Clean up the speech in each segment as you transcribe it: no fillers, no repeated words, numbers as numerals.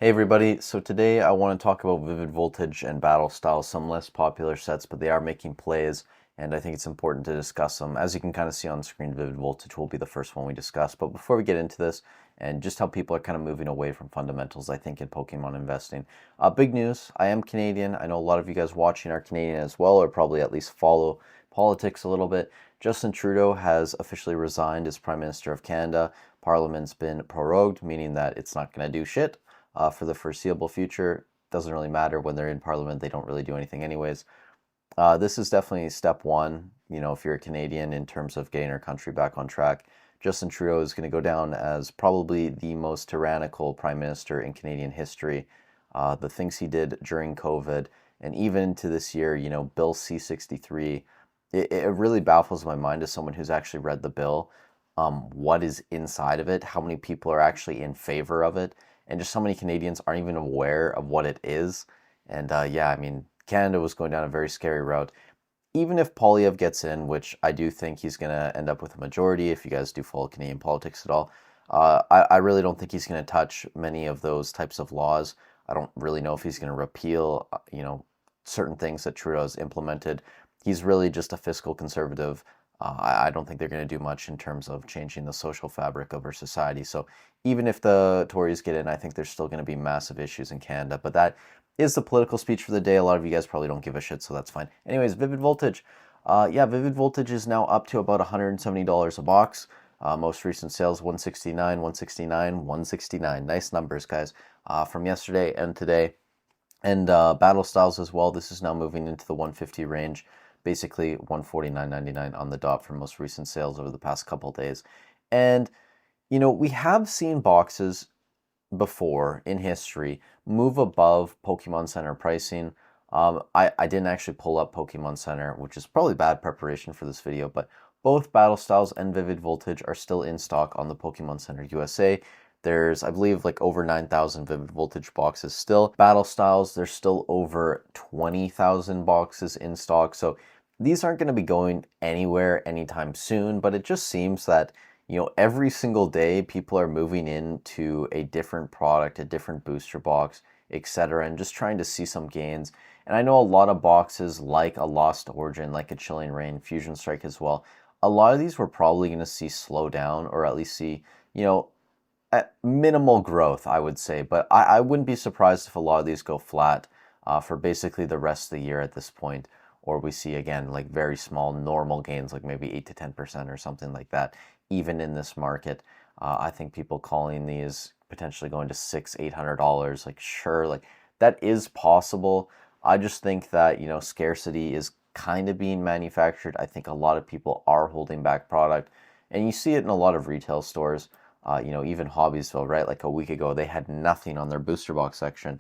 Hey everybody, so today I want to talk about Vivid Voltage and Battle Styles, some less popular sets, but they are making plays, and I think it's important to discuss them. As you can kind of see on screen, Vivid Voltage will be the first one we discuss, but before we get into this, and just how people are kind of moving away from fundamentals, I think, in Pokemon investing. Big news, I am Canadian. I know a lot of you guys watching are Canadian as well, or probably at least follow politics a little bit. Justin Trudeau has officially resigned as Prime Minister of Canada. Parliament's been prorogued, meaning that it's not going to do shit for the foreseeable future. Doesn't really matter when they're in Parliament, they don't really do anything anyways. This is definitely step one, if you're a Canadian in terms of getting our country back on track. Justin Trudeau is going to go down as probably the most tyrannical prime minister in Canadian history. The things he did during COVID and even to this year, Bill C-63, it really baffles my mind as someone who's actually read the bill, what is inside of it, how many people are actually in favor of it, and just how many Canadians aren't even aware of what it is. And yeah, I mean, Canada was going down a very scary route. Even if Polyev gets in, which I do think he's going to end up with a majority, if you guys do follow Canadian politics at all, I really don't think he's going to touch many of those types of laws. I don't really know if he's going to repeal, certain things that Trudeau's implemented. He's really just a fiscal conservative. I don't think they're going to do much in terms of changing the social fabric of our society. So even if the Tories get in, I think there's still going to be massive issues in Canada. But that is the political speech for the day. A lot of you guys probably don't give a shit, so that's fine. Anyways, Vivid Voltage. Yeah, Vivid Voltage is now up to about $170 a box. Most recent sales, 169, 169, 169. Nice numbers, guys, from yesterday and today. And Battle Styles as well. This is now moving into the 150 range. Basically 149.99 on the dot for most recent sales over the past couple days. And, we have seen boxes before in history move above Pokemon Center pricing. I didn't actually pull up Pokemon Center, which is probably bad preparation for this video, but both Battle Styles and Vivid Voltage are still in stock on the Pokemon Center USA. There's, I believe, like over 9,000 Vivid Voltage boxes still. Battle Styles, there's still over 20,000 boxes in stock. So these aren't going to be going anywhere anytime soon, but it just seems that, every single day people are moving into a different product, a different booster box, etc., and just trying to see some gains. And I know a lot of boxes like a Lost Origin, like a Chilling Reign, Fusion Strike as well. A lot of these we're probably going to see slow down or at least see, at minimal growth, I would say, but I wouldn't be surprised if a lot of these go flat for basically the rest of the year at this point, or we see again like very small normal gains, like maybe 8 to 10% or something like that, even in this market. I think people calling these potentially going to $600-800, like sure, like that is possible. I just think that scarcity is kind of being manufactured. I think a lot of people are holding back product, and you see it in a lot of retail stores. Even Hobbiesville, right? Like a week ago, they had nothing on their booster box section.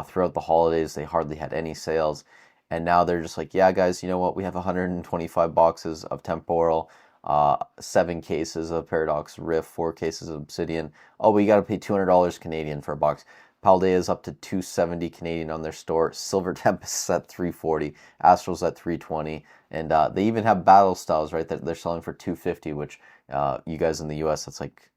Throughout the holidays, they hardly had any sales. And now they're just like, yeah, guys, you know what? We have 125 boxes of Temporal, 7 cases of Paradox Rift, 4 cases of Obsidian. Oh, but you got to pay $200 Canadian for a box. Paldea is up to 270 Canadian on their store. Silver Tempest is at 340. Astral's at 320. And they even have Battle Styles, right, that they're selling for 250, which you guys in the US, that's like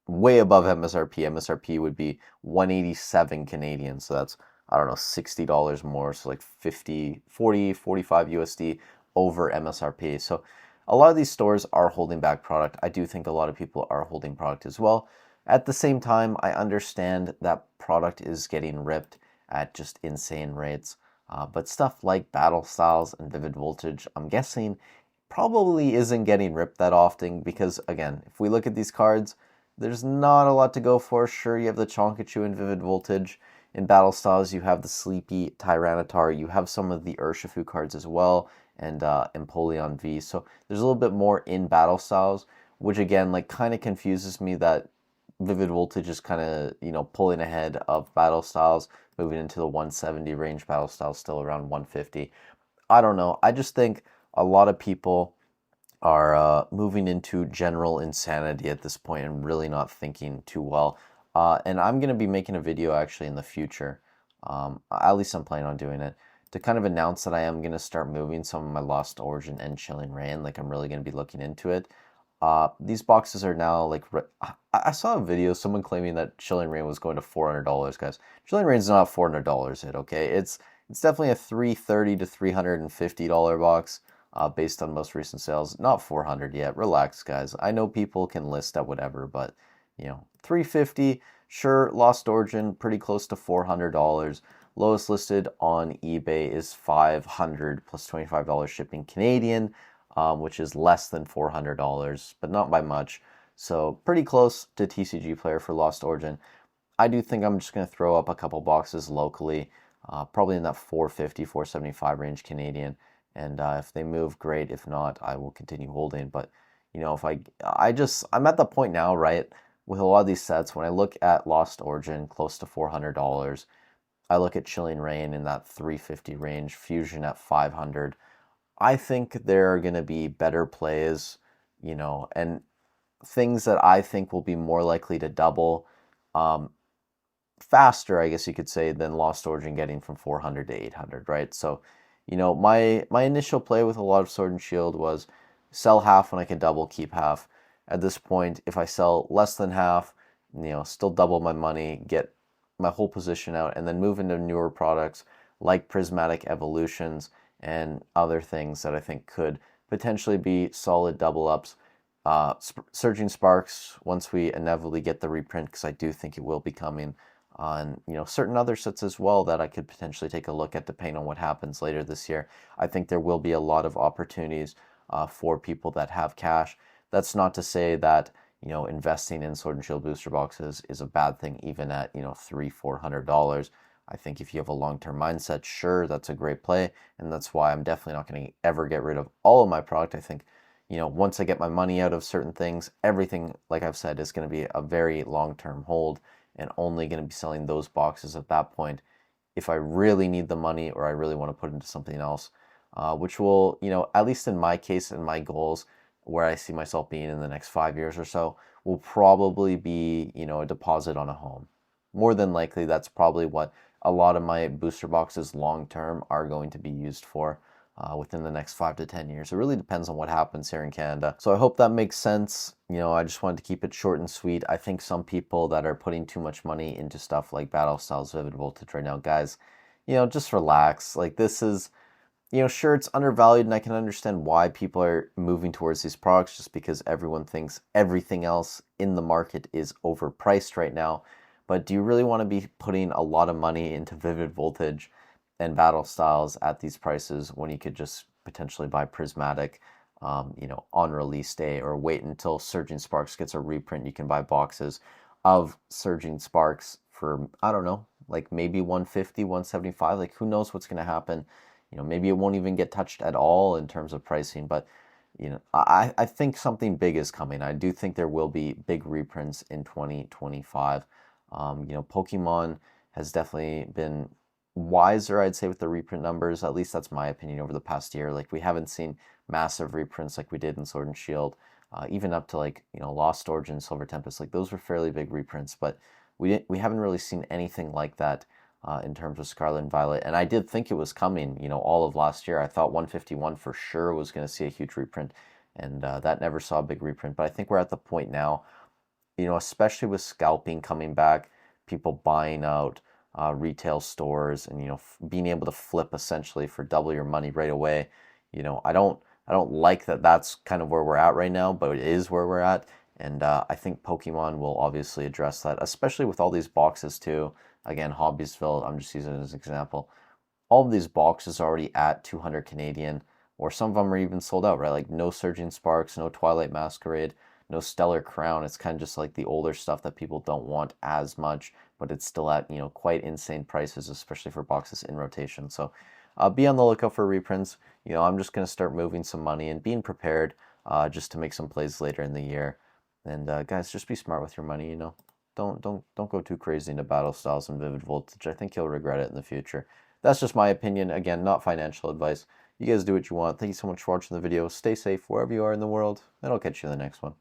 way above MSRP. MSRP would be 187 Canadian. So that's, I don't know, $60 more. So like 50, 40, 45 USD over MSRP. So a lot of these stores are holding back product. I do think a lot of people are holding product as well. At the same time, I understand that product is getting ripped at just insane rates. But stuff like Battle Styles and Vivid Voltage, I'm guessing, probably isn't getting ripped that often because, again, if we look at these cards, there's not a lot to go for. Sure, you have the Chonkachu in Vivid Voltage. In Battle Styles, you have the Sleepy Tyranitar. You have some of the Urshifu cards as well, and Empoleon V. So there's a little bit more in Battle Styles, which again, like, kind of confuses me that Vivid Voltage is kind of, pulling ahead of Battle Styles, moving into the 170 range. Battle Styles still around 150. I don't know. I just think a lot of people are moving into general insanity at this point and really not thinking too well. And I'm going to be making a video actually in the future, at least I'm planning on doing it, to kind of announce that I am going to start moving some of my Lost Origin and Chilling Reign. Like, I'm really going to be looking into it. These boxes are now like I saw a video, someone claiming that Chilling Reign was going to $400, guys. Chilling Reign's not $400 hit, okay? It's definitely a $330 to $350 box, based on most recent sales. Not 400 yet. Relax, guys. I know people can list at whatever, but 350, sure. Lost Origin, pretty close to $400. Lowest listed on eBay is 500 plus $25 shipping Canadian, which is less than $400, but not by much. So pretty close to TCG Player for Lost Origin. I do think I'm just going to throw up a couple boxes locally, probably in that 450, 475 range Canadian. And if they move, great. If not, I will continue holding. But if I'm at the point now, right, with a lot of these sets, when I look at Lost Origin close to $400, I look at Chilling Reign in that 350 range, Fusion at 500. I think there are going to be better plays, and things that I think will be more likely to double faster, I guess you could say, than Lost Origin getting from 400 to 800, right? So, my initial play with a lot of Sword and Shield was sell half when I can double, keep half. At this point, if I sell less than half, still double my money, get my whole position out, and then move into newer products like Prismatic Evolutions and other things that I think could potentially be solid double ups. Surging Sparks, once we inevitably get the reprint, because I do think it will be coming on, certain other sets as well that I could potentially take a look at depending on what happens later this year. I think there will be a lot of opportunities for people that have cash. That's not to say that investing in Sword and Shield booster boxes is a bad thing, even at $300-$400. I think if you have a long-term mindset, sure, that's a great play, and that's why I'm definitely not going to ever get rid of all of my product. I think once I get my money out of certain things, everything, like I've said, is going to be a very long-term hold, and only going to be selling those boxes at that point if I really need the money or I really want to put into something else, which will, at least in my case and my goals, where I see myself being in the next 5 years or so, will probably be, a deposit on a home. More than likely, that's probably what a lot of my booster boxes long term are going to be used for within the next 5 to 10 years. It really depends on what happens here in Canada. So I hope that makes sense. I just wanted to keep it short and sweet. I think some people that are putting too much money into stuff like Battle Styles Vivid Voltage right now, guys, just relax. Like, this is, sure, it's undervalued, and I can understand why people are moving towards these products just because everyone thinks everything else in the market is overpriced right now. But do you really want to be putting a lot of money into Vivid Voltage and Battle Styles at these prices when you could just potentially buy Prismatic, on release day, or wait until Surging Sparks gets a reprint? You can buy boxes of Surging Sparks for, I don't know, like maybe 150, 175. Like, who knows what's going to happen? Maybe it won't even get touched at all in terms of pricing, but I think something big is coming. I do think there will be big reprints in 2025. Pokemon has definitely been wiser, I'd say, with the reprint numbers. At least that's my opinion over the past year. Like, we haven't seen massive reprints like we did in Sword and Shield, even up to like Lost Origin, Silver Tempest. Like, those were fairly big reprints, but we haven't really seen anything like that in terms of Scarlet and Violet. And I did think it was coming, all of last year. I thought 151 for sure was going to see a huge reprint, and that never saw a big reprint. But I think we're at the point now, especially with scalping coming back, people buying out retail stores, and being able to flip essentially for double your money right away. I don't like that. That's kind of where we're at right now, but it is where we're at. And I think Pokemon will obviously address that, especially with all these boxes too. Again, Hobbiesville, I'm just using it as an example. All of these boxes are already at 200 Canadian, or some of them are even sold out, right? Like, no Surging Sparks, no Twilight Masquerade, no Stellar Crown. It's kind of just like the older stuff that people don't want as much, but it's still at, quite insane prices, especially for boxes in rotation. So be on the lookout for reprints. I'm just going to start moving some money and being prepared just to make some plays later in the year. And guys, just be smart with your money, Don't go too crazy into Battle Styles and Vivid Voltage. I think you'll regret it in the future. That's just my opinion. Again, not financial advice. You guys do what you want. Thank you so much for watching the video. Stay safe wherever you are in the world, and I'll catch you in the next one.